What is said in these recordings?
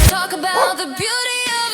talk about the beauty of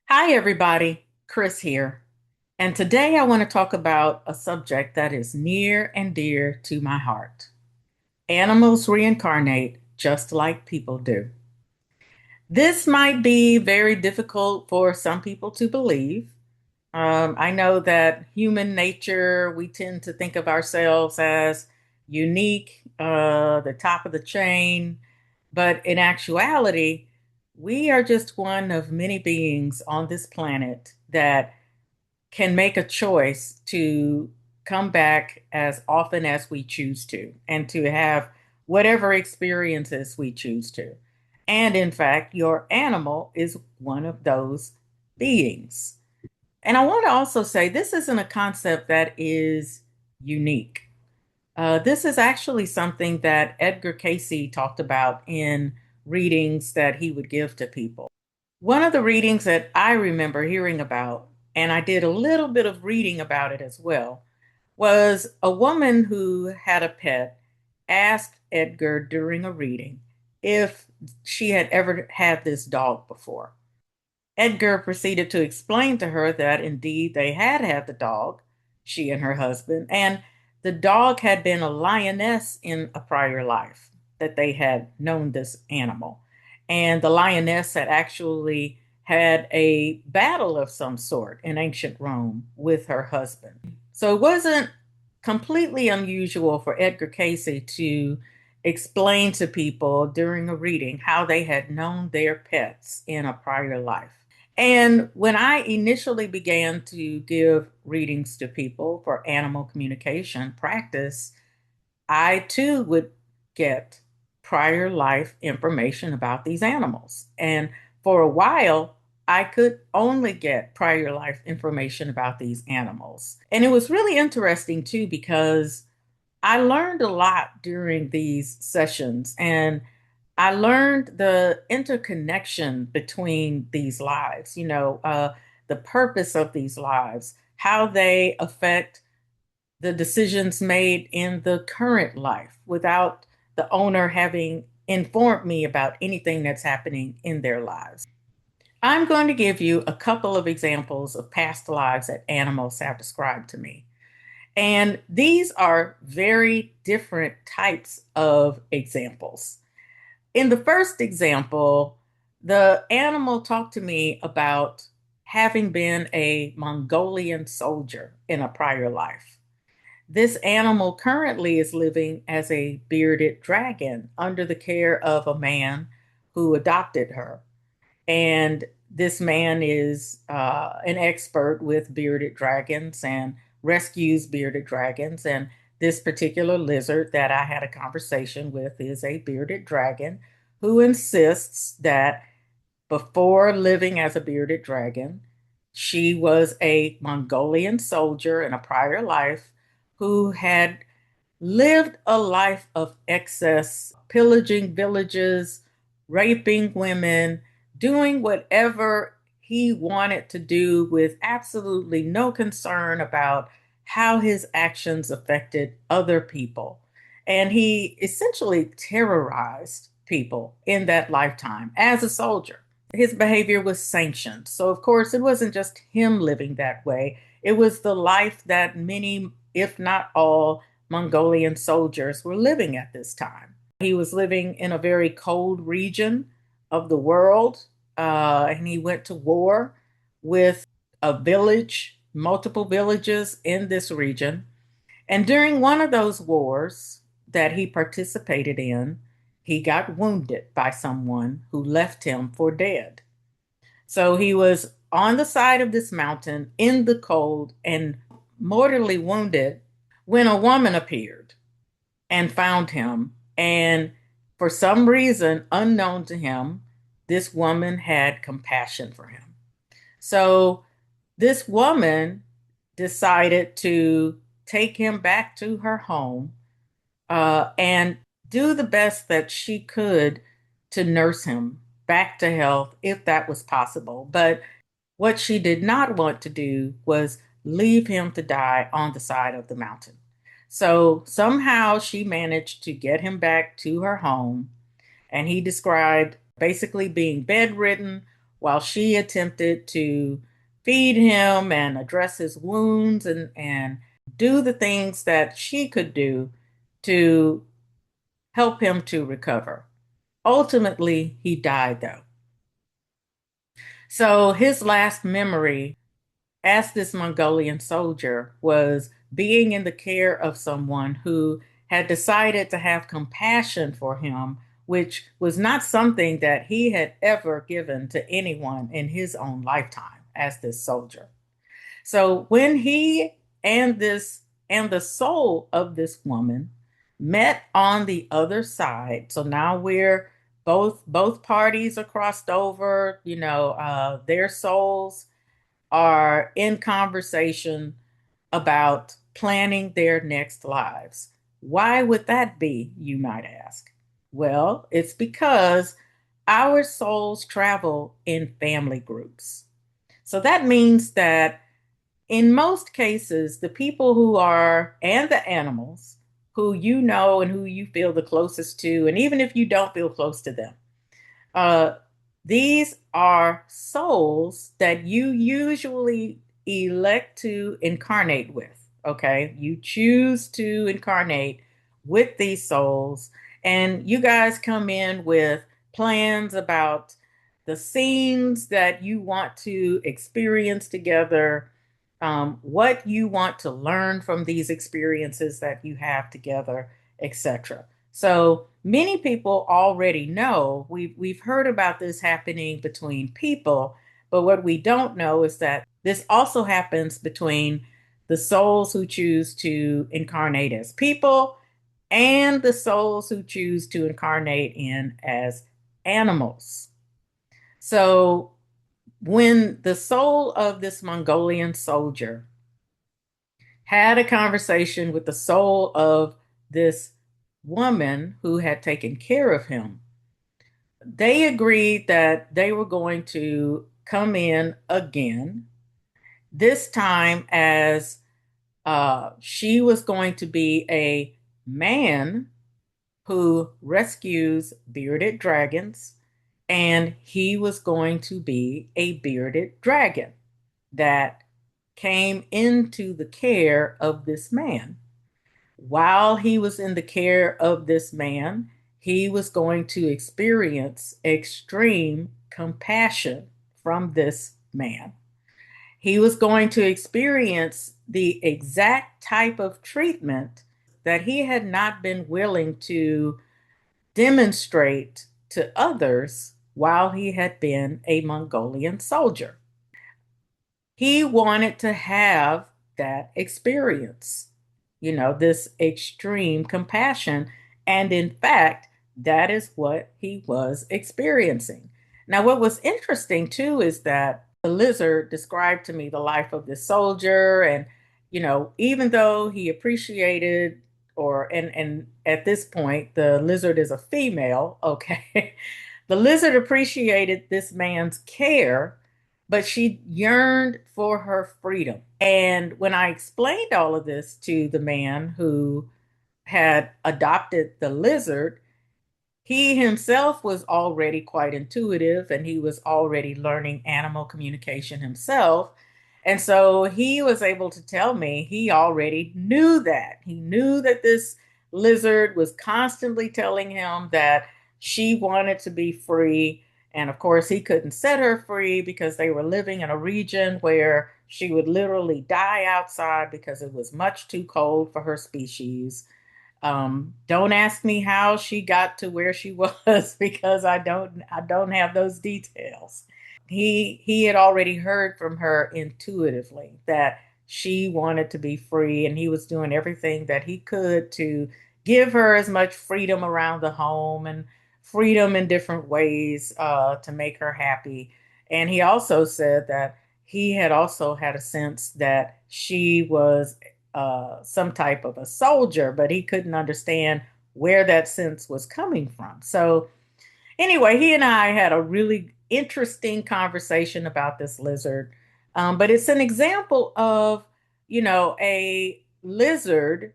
Hi, everybody. Krys here. And today I want to talk about a subject that is near and dear to my heart. Animals reincarnate just like people do. This might be very difficult for some people to believe. I know that human nature, we tend to think of ourselves as unique, the top of the chain, but in actuality, we are just one of many beings on this planet that can make a choice to come back as often as we choose to and to have whatever experiences we choose to. And in fact, your animal is one of those beings. And I want to also say this isn't a concept that is unique. This is actually something that Edgar Cayce talked about in readings that he would give to people. One of the readings that I remember hearing about, and I did a little bit of reading about it as well, was a woman who had a pet asked Edgar during a reading if she had ever had this dog before. Edgar proceeded to explain to her that indeed they had had the dog, she and her husband, and the dog had been a lioness in a prior life, that they had known this animal. And the lioness had actually had a battle of some sort in ancient Rome with her husband. So it wasn't completely unusual for Edgar Cayce to explain to people during a reading how they had known their pets in a prior life. And when I initially began to give readings to people for animal communication practice, I too would get prior life information about these animals. And for a while, I could only get prior life information about these animals. And it was really interesting too, because I learned a lot during these sessions, and I learned the interconnection between these lives, the purpose of these lives, how they affect the decisions made in the current life without the owner having informed me about anything that's happening in their lives. I'm going to give you a couple of examples of past lives that animals have described to me. And these are very different types of examples. In the first example, the animal talked to me about having been a Mongolian soldier in a prior life. This animal currently is living as a bearded dragon under the care of a man who adopted her. And this man is an expert with bearded dragons and rescues bearded dragons. And this particular lizard that I had a conversation with is a bearded dragon who insists that before living as a bearded dragon, she was a Mongolian soldier in a prior life who had lived a life of excess, pillaging villages, raping women, doing whatever he wanted to do with absolutely no concern about how his actions affected other people. And he essentially terrorized people in that lifetime as a soldier. His behavior was sanctioned. So, of course, it wasn't just him living that way, it was the life that many, if not all, Mongolian soldiers were living at this time. He was living in a very cold region of the world, and he went to war with a village, multiple villages in this region. And during one of those wars that he participated in, he got wounded by someone who left him for dead. So he was on the side of this mountain in the cold and mortally wounded when a woman appeared and found him. And for some reason unknown to him, this woman had compassion for him. So this woman decided to take him back to her home and do the best that she could to nurse him back to health if that was possible. But what she did not want to do was leave him to die on the side of the mountain. So somehow she managed to get him back to her home, and he described basically being bedridden while she attempted to feed him and address his wounds and do the things that she could do to help him to recover. Ultimately, he died though. So his last memory as this Mongolian soldier was being in the care of someone who had decided to have compassion for him, which was not something that he had ever given to anyone in his own lifetime as this soldier. So when he and this and the soul of this woman met on the other side, so now we're both parties are crossed over, their souls are in conversation about planning their next lives. Why would that be, you might ask? Well, it's because our souls travel in family groups. So that means that in most cases, the people who are, and the animals who you know and who you feel the closest to, and even if you don't feel close to them, uh, these are souls that you usually elect to incarnate with. Okay. You choose to incarnate with these souls, and you guys come in with plans about the scenes that you want to experience together, what you want to learn from these experiences that you have together, etc. So many people already know we've heard about this happening between people, but what we don't know is that this also happens between the souls who choose to incarnate as people and the souls who choose to incarnate in as animals. So when the soul of this Mongolian soldier had a conversation with the soul of this woman who had taken care of him, they agreed that they were going to come in again, this time as she was going to be a man who rescues bearded dragons, and he was going to be a bearded dragon that came into the care of this man. While he was in the care of this man, he was going to experience extreme compassion from this man. He was going to experience the exact type of treatment that he had not been willing to demonstrate to others while he had been a Mongolian soldier. He wanted to have that experience, this extreme compassion. And in fact, that is what he was experiencing. Now, what was interesting too is that the lizard described to me the life of this soldier. And, even though he appreciated, and at this point, the lizard is a female, okay? The lizard appreciated this man's care, but she yearned for her freedom. And when I explained all of this to the man who had adopted the lizard, he himself was already quite intuitive, and he was already learning animal communication himself. And so he was able to tell me he already knew that. He knew that this lizard was constantly telling him that she wanted to be free. And of course, he couldn't set her free because they were living in a region where she would literally die outside because it was much too cold for her species. Don't ask me how she got to where she was because I don't have those details. He had already heard from her intuitively that she wanted to be free, and he was doing everything that he could to give her as much freedom around the home and freedom in different ways to make her happy. And he also said that he had also had a sense that she was some type of a soldier, but he couldn't understand where that sense was coming from. So anyway, he and I had a really interesting conversation about this lizard. But it's an example of, a lizard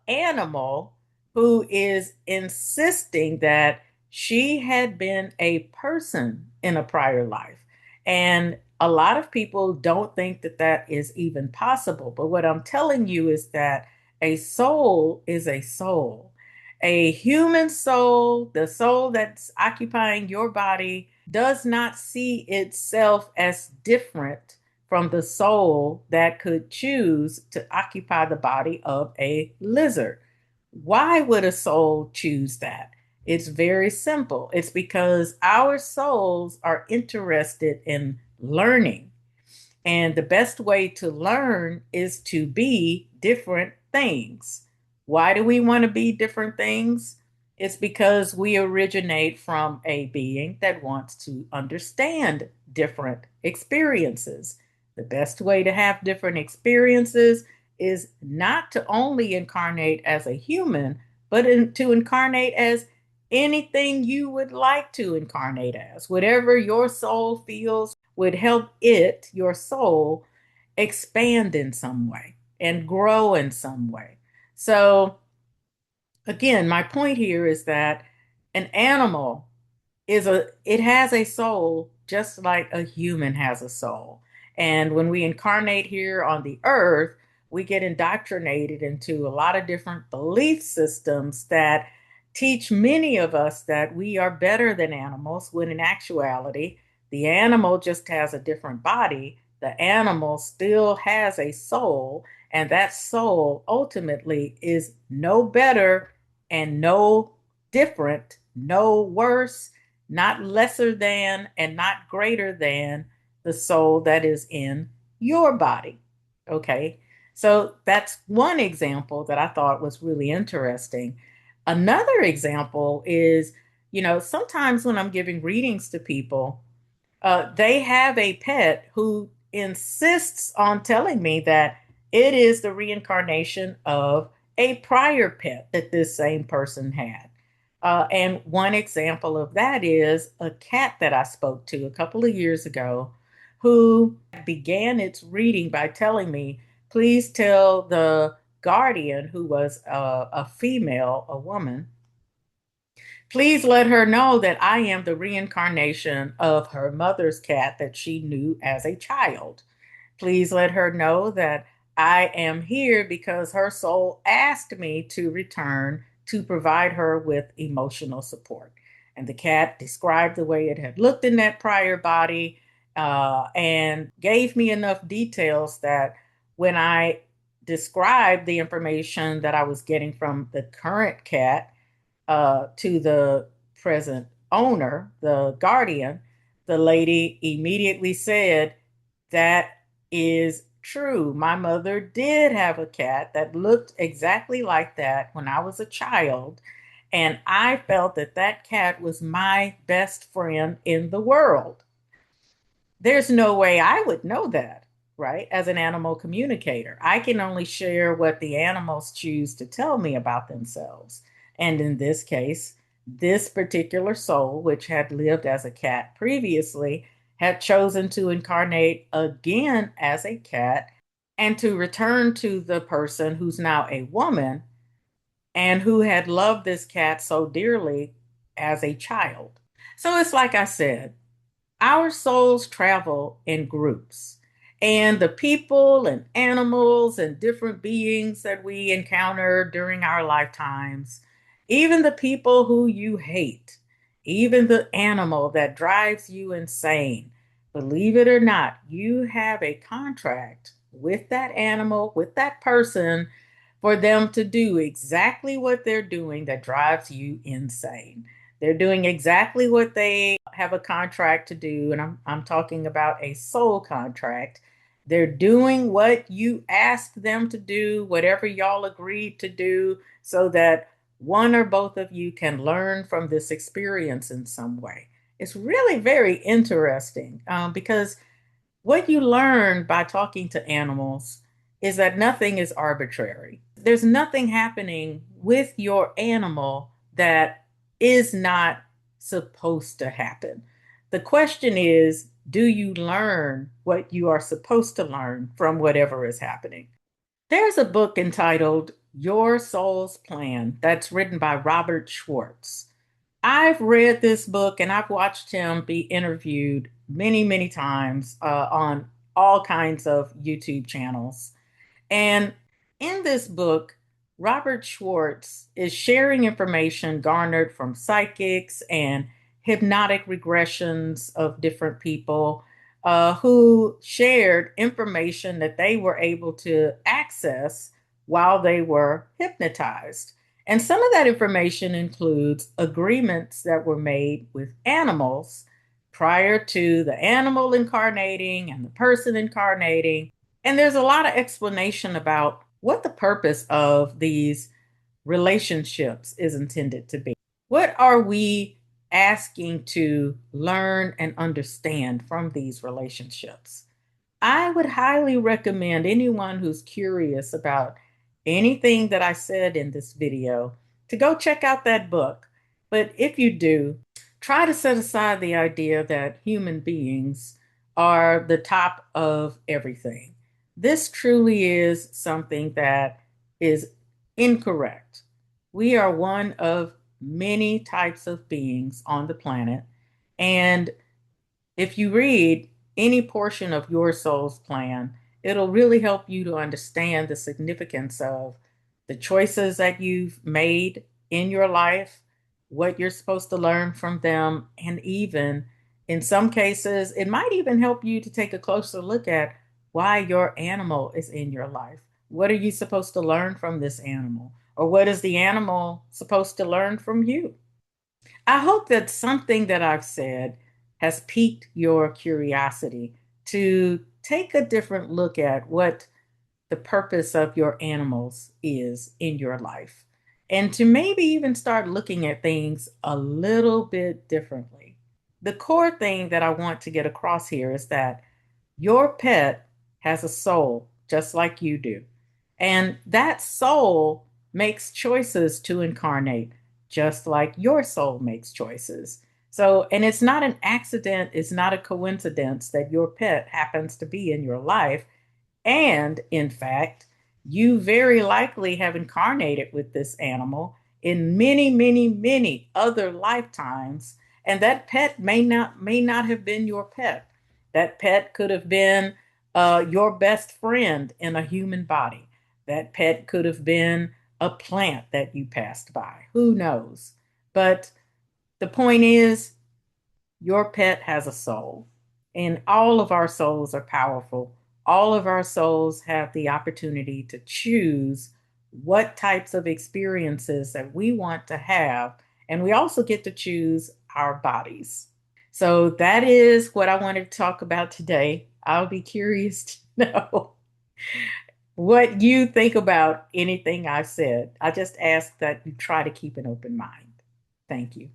animal who is insisting that she had been a person in a prior life. And a lot of people don't think that that is even possible. But what I'm telling you is that a soul is a soul. A human soul, the soul that's occupying your body, does not see itself as different from the soul that could choose to occupy the body of a lizard. Why would a soul choose that? It's very simple. It's because our souls are interested in learning. And the best way to learn is to be different things. Why do we want to be different things? It's because we originate from a being that wants to understand different experiences. The best way to have different experiences is not to only incarnate as a human, but to incarnate as anything you would like to incarnate as. Whatever your soul feels would help it, your soul, expand in some way and grow in some way. So, again, my point here is that an animal it has a soul just like a human has a soul. And when we incarnate here on the earth, we get indoctrinated into a lot of different belief systems that teach many of us that we are better than animals, when in actuality, the animal just has a different body. The animal still has a soul, and that soul ultimately is no better and no different, no worse, not lesser than, and not greater than the soul that is in your body. Okay. So that's one example that I thought was really interesting. Another example is, sometimes when I'm giving readings to people, they have a pet who insists on telling me that it is the reincarnation of a prior pet that this same person had. And one example of that is a cat that I spoke to a couple of years ago who began its reading by telling me, please tell the guardian, who was a female, a woman, please let her know that I am the reincarnation of her mother's cat that she knew as a child. Please let her know that I am here because her soul asked me to return to provide her with emotional support. And the cat described the way it had looked in that prior body, and gave me enough details that when I described the information that I was getting from the current cat to the present owner, the guardian, the lady immediately said, that is true. My mother did have a cat that looked exactly like that when I was a child. And I felt that that cat was my best friend in the world. There's no way I would know that, right? As an animal communicator, I can only share what the animals choose to tell me about themselves. And in this case, this particular soul, which had lived as a cat previously, had chosen to incarnate again as a cat and to return to the person who's now a woman and who had loved this cat so dearly as a child. So it's like I said, our souls travel in groups, and the people and animals and different beings that we encounter during our lifetimes, even the people who you hate, even the animal that drives you insane, believe it or not, you have a contract with that animal, with that person, for them to do exactly what they're doing that drives you insane. They're doing exactly what they have a contract to do, and I'm talking about a soul contract. They're doing what you asked them to do, whatever y'all agreed to do, so that one or both of you can learn from this experience in some way. It's really very interesting, because what you learn by talking to animals is that nothing is arbitrary. There's nothing happening with your animal that is not supposed to happen. The question is, do you learn what you are supposed to learn from whatever is happening? There's a book entitled Your Soul's Plan that's written by Robert Schwartz. I've read this book and I've watched him be interviewed many, many times on all kinds of YouTube channels. And in this book, Robert Schwartz is sharing information garnered from psychics and hypnotic regressions of different people who shared information that they were able to access while they were hypnotized. And some of that information includes agreements that were made with animals prior to the animal incarnating and the person incarnating. And there's a lot of explanation about what the purpose of these relationships is intended to be. What are we asking to learn and understand from these relationships? I would highly recommend anyone who's curious about anything that I said in this video to go check out that book. But if you do, try to set aside the idea that human beings are the top of everything. This truly is something that is incorrect. We are one of many types of beings on the planet. And if you read any portion of your soul's plan, it'll really help you to understand the significance of the choices that you've made in your life, what you're supposed to learn from them, and even in some cases, it might even help you to take a closer look at why your animal is in your life. What are you supposed to learn from this animal? Or what is the animal supposed to learn from you? I hope that something that I've said has piqued your curiosity to take a different look at what the purpose of your animals is in your life, and to maybe even start looking at things a little bit differently. The core thing that I want to get across here is that your pet has a soul just like you do. And that soul makes choices to incarnate just like your soul makes choices. So, and it's not an accident, it's not a coincidence that your pet happens to be in your life. And in fact, you very likely have incarnated with this animal in many, many, many other lifetimes. And that pet may not have been your pet. That pet could have been your best friend in a human body. That pet could have been a plant that you passed by. Who knows? But the point is, your pet has a soul, and all of our souls are powerful. All of our souls have the opportunity to choose what types of experiences that we want to have, and we also get to choose our bodies. So that is what I wanted to talk about today. I'll be curious to know what you think about anything I've said. I just ask that you try to keep an open mind. Thank you.